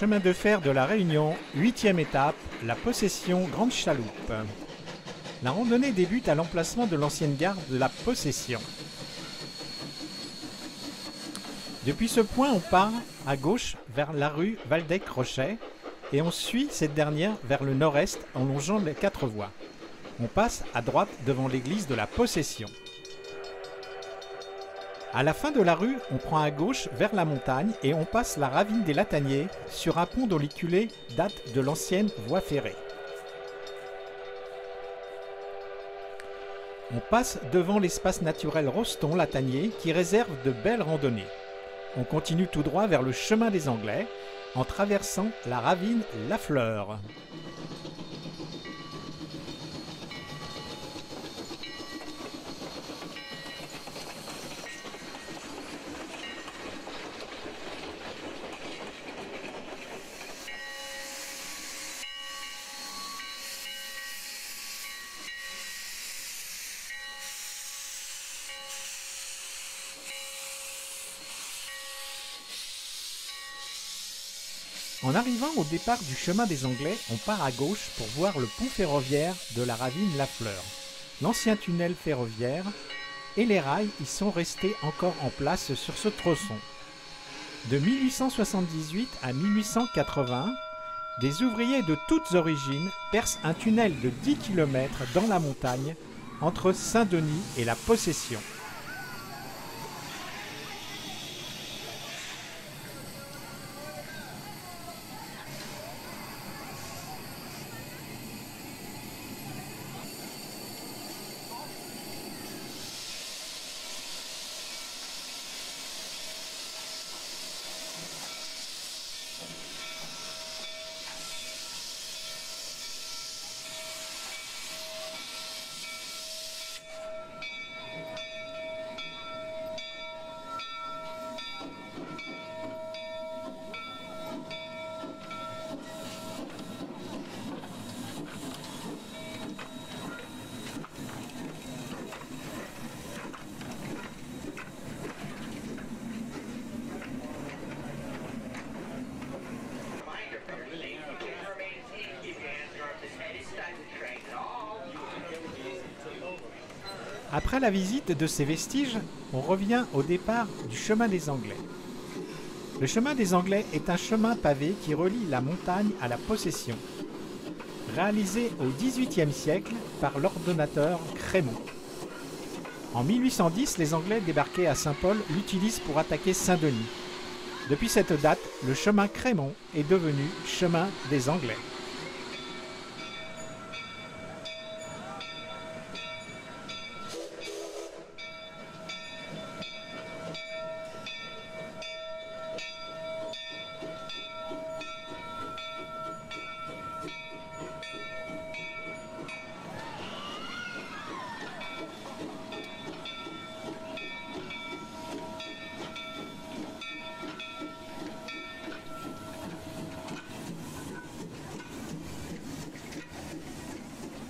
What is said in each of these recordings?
Chemin de fer de la Réunion, 8e étape, la Possession Grande Chaloupe. La randonnée débute à l'emplacement de l'ancienne gare de la Possession. Depuis ce point, on part à gauche vers la rue Waldeck-Rochet et on suit cette dernière vers le nord-est en longeant les 4 voies. On passe à droite devant l'église de la Possession. À la fin de la rue, on prend à gauche vers la montagne et on passe la ravine des Lataniers sur un pont dont l'éculé date de l'ancienne voie ferrée. On passe devant l'espace naturel Roston-Latanier qui réserve de belles randonnées. On continue tout droit vers le chemin des Anglais en traversant la ravine Lafleur. En arrivant au départ du chemin des Anglais, on part à gauche pour voir le pont ferroviaire de la ravine Lafleur, l'ancien tunnel ferroviaire, et les rails y sont restés encore en place sur ce tronçon. De 1878 à 1880, des ouvriers de toutes origines percent un tunnel de 10 km dans la montagne entre Saint-Denis et la Possession. Après la visite de ces vestiges, on revient au départ du chemin des Anglais. Le chemin des Anglais est un chemin pavé qui relie la montagne à la Possession, réalisé au XVIIIe siècle par l'ordonnateur Crémont. En 1810, les Anglais débarqués à Saint-Paul l'utilisent pour attaquer Saint-Denis. Depuis cette date, le chemin Crémont est devenu chemin des Anglais.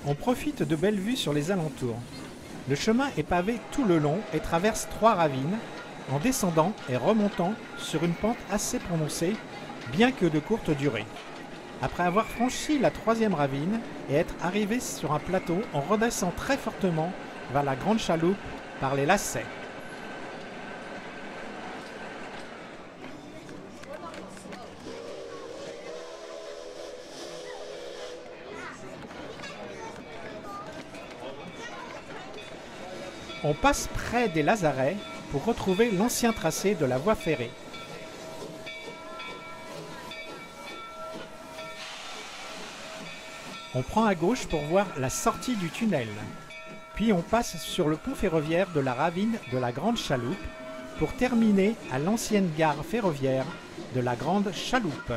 On profite de belles vues sur les alentours. Le chemin est pavé tout le long et traverse 3 ravines, en descendant et remontant sur une pente assez prononcée, bien que de courte durée. Après avoir franchi la 3e ravine et être arrivé sur un plateau, on redescend très fortement vers la Grande Chaloupe par les lacets. On passe près des Lazarets pour retrouver l'ancien tracé de la voie ferrée. On prend à gauche pour voir la sortie du tunnel. Puis on passe sur le pont ferroviaire de la ravine de la Grande Chaloupe pour terminer à l'ancienne gare ferroviaire de la Grande Chaloupe.